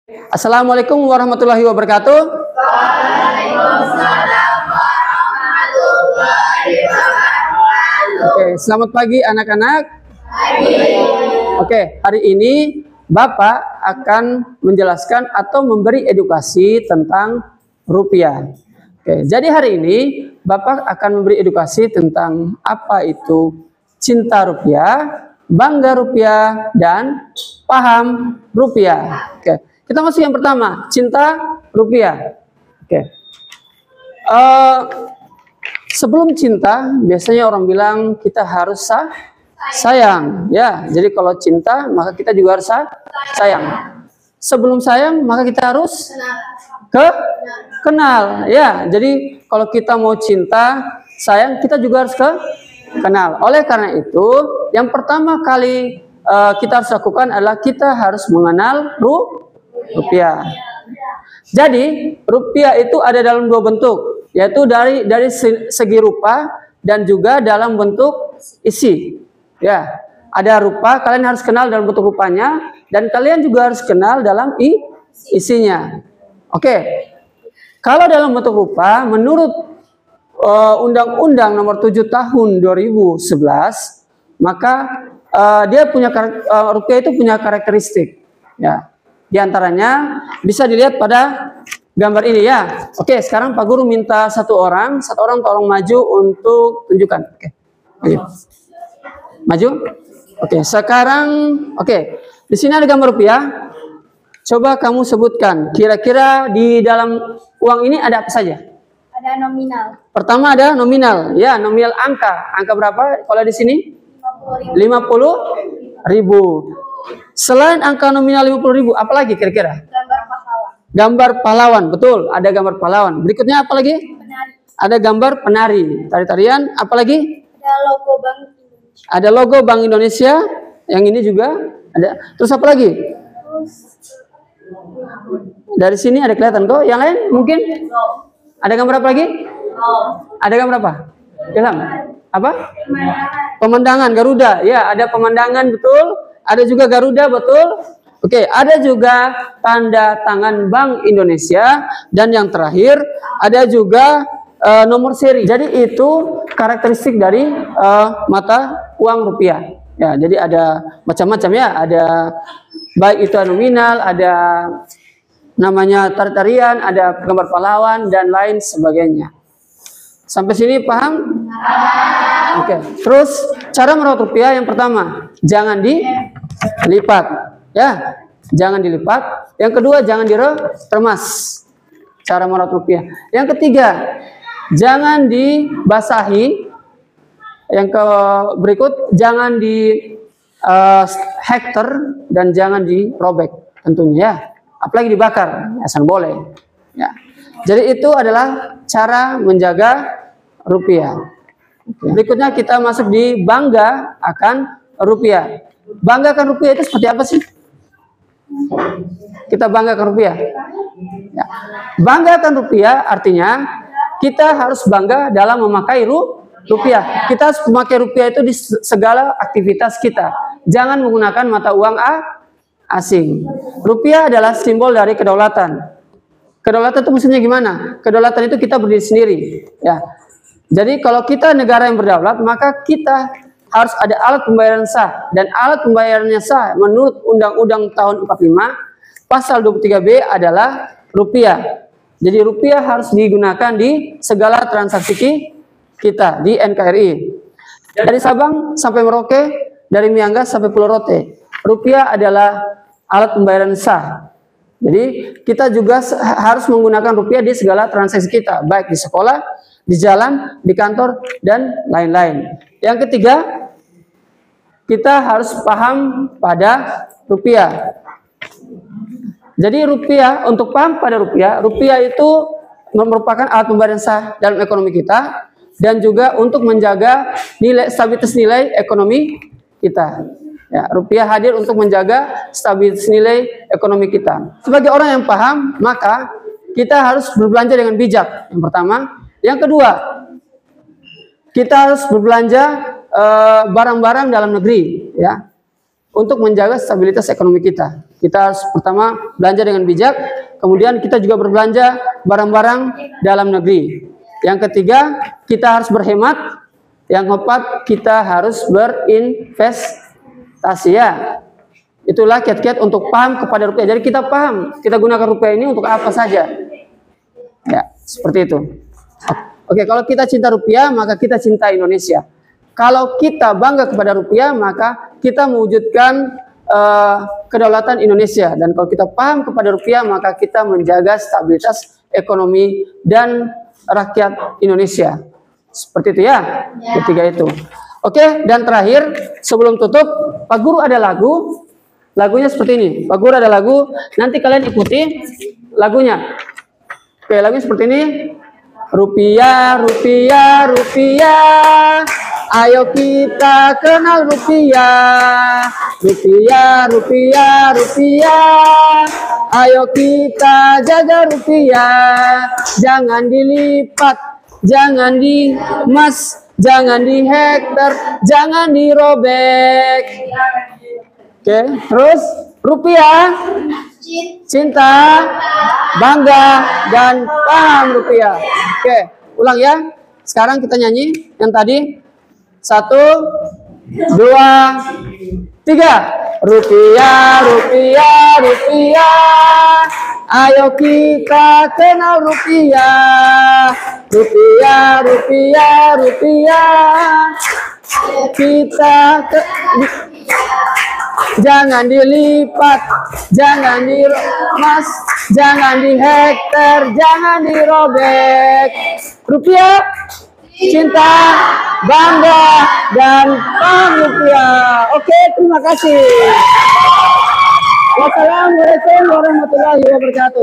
Assalamualaikum warahmatullahi wabarakatuh. Waalaikumsalam warahmatullahi wabarakatuh. Oke, selamat pagi anak-anak. Pagi. Oke, hari ini Bapak akan menjelaskan atau memberi edukasi tentang rupiah. Oke, jadi hari ini Bapak akan memberi edukasi tentang apa itu cinta rupiah, bangga rupiah, dan paham rupiah. Oke. Kita masuk yang pertama, cinta rupiah. Oke. Sebelum cinta, biasanya orang bilang kita harus sayang. Ya, jadi kalau cinta, maka kita juga harus sayang. Sebelum sayang, maka kita harus kenal. Ya, jadi kalau kita mau cinta, sayang, kita juga harus kenal. Oleh karena itu, yang pertama kali kita harus lakukan adalah kita harus mengenal rupiah. Jadi rupiah itu ada dalam dua bentuk, yaitu dari segi rupa dan juga dalam bentuk isi. Ya, ada rupa, kalian harus kenal dalam bentuk rupanya, dan kalian juga harus kenal dalam isinya. Oke, kalau dalam bentuk rupa, menurut Undang-Undang Nomor 7 Tahun 2011, maka dia punya rupiah itu punya karakteristik. Ya. Di antaranya bisa dilihat pada gambar ini ya. Oke, sekarang Pak Guru minta satu orang tolong maju untuk tunjukkan. Oke, maju. Oke, sekarang di sini ada gambar rupiah. Coba kamu sebutkan, kira-kira di dalam uang ini ada apa saja? Ada nominal. Pertama ada nominal, ya nominal angka. Angka berapa? Kalau di sini 50.000. Selain angka nominal 50.000, apa lagi kira-kira? Gambar pahlawan. Gambar pahlawan, betul. Ada gambar pahlawan. Berikutnya apa lagi? Penari. Ada gambar penari, tari-tarian. Apa lagi? Ada logo Bank Indonesia. Ada logo Bank Indonesia. Yang ini juga ada. Terus apa lagi? Dari sini ada kelihatan kok. Yang lain mungkin? Ada gambar apa lagi? Ada gambar apa? Ilham. Apa? Pemandangan Garuda. Ya, ada pemandangan, betul. Ada juga Garuda, betul. Oke, ada juga tanda tangan Bank Indonesia. Dan yang terakhir, ada juga nomor seri. Jadi itu karakteristik dari mata uang rupiah. Ya, jadi ada macam-macam ya. Ada baik itu nominal, ada namanya tari-tarian, ada gambar pahlawan, dan lain sebagainya. Sampai sini paham? Oke. Terus cara merawat rupiah yang pertama, jangan dilipat, ya, jangan dilipat. Yang kedua, jangan diremas. Cara merawat rupiah. Yang ketiga, jangan dibasahi. Yang berikut, jangan di hektar dan jangan dirobek, tentunya ya. Apalagi dibakar, asal boleh. Ya. Jadi itu adalah cara menjaga rupiah. Berikutnya kita masuk di bangga akan rupiah. Bangga akan rupiah itu seperti apa sih? Kita banggakan rupiah. Ya. Bangga akan rupiah artinya kita harus bangga dalam memakai rupiah. Kita harus memakai rupiah itu di segala aktivitas kita. Jangan menggunakan mata uang asing. Rupiah adalah simbol dari kedaulatan. Kedaulatan itu maksudnya gimana? Kedaulatan itu kita berdiri sendiri. Ya. Jadi kalau kita negara yang berdaulat, maka kita harus ada alat pembayaran sah. Dan alat pembayarannya sah menurut Undang-Undang tahun 45, pasal 23B adalah rupiah. Jadi rupiah harus digunakan di segala transaksi kita di NKRI. Dari Sabang sampai Merauke, dari Miangas sampai Pulau Rote. Rupiah adalah alat pembayaran sah. Jadi kita juga harus menggunakan rupiah di segala transaksi kita, baik di sekolah, di jalan, di kantor, dan lain-lain. Yang ketiga, kita harus paham pada rupiah. Jadi rupiah, untuk paham pada rupiah itu merupakan alat pembayaran sah dalam ekonomi kita, dan juga untuk menjaga stabilitas nilai ekonomi kita. Ya, rupiah hadir untuk menjaga stabilitas nilai ekonomi kita. Sebagai orang yang paham, maka kita harus berbelanja dengan bijak. Yang pertama. Yang kedua, kita harus berbelanja barang-barang dalam negeri. Ya. untuk menjaga stabilitas ekonomi kita. Kita harus pertama belanja dengan bijak, kemudian kita juga berbelanja barang-barang dalam negeri. Yang ketiga, kita harus berhemat. Yang keempat, kita harus berinvestasi ya. Itulah kiat-kiat untuk paham kepada rupiah. Jadi kita paham, kita gunakan rupiah ini untuk apa saja. Ya, seperti itu. Oke, kalau kita cinta rupiah, maka kita cinta Indonesia. Kalau kita bangga kepada rupiah, maka kita mewujudkan kedaulatan Indonesia. Dan kalau kita paham kepada rupiah, maka kita menjaga stabilitas ekonomi dan rakyat Indonesia. Seperti itu ya, ketiga itu. Oke, dan terakhir, sebelum tutup, Pak Guru ada lagu. Lagunya seperti ini. Pak Guru ada lagu, nanti kalian ikuti lagunya. Oke, lagunya seperti ini. Rupiah, rupiah, rupiah, ayo kita kenal rupiah. Rupiah, rupiah, rupiah, ayo kita jaga rupiah. Jangan dilipat, jangan diemas, jangan dihektar, jangan dirobek. Oke, terus rupiah, cinta, bangga, dan paham rupiah. Oke, ulang ya. Sekarang kita nyanyi yang tadi. 1, 2, 3. Rupiah, rupiah, rupiah, ayo kita kenal rupiah. Rupiah, rupiah, rupiah, kita jangan dilipat, jangan diemas, jangan dihektar, jangan dirobek. Rupiah, cinta, bangga, dan paham rupiah. Oke, terima kasih. Wassalamualaikum warahmatullahi wabarakatuh.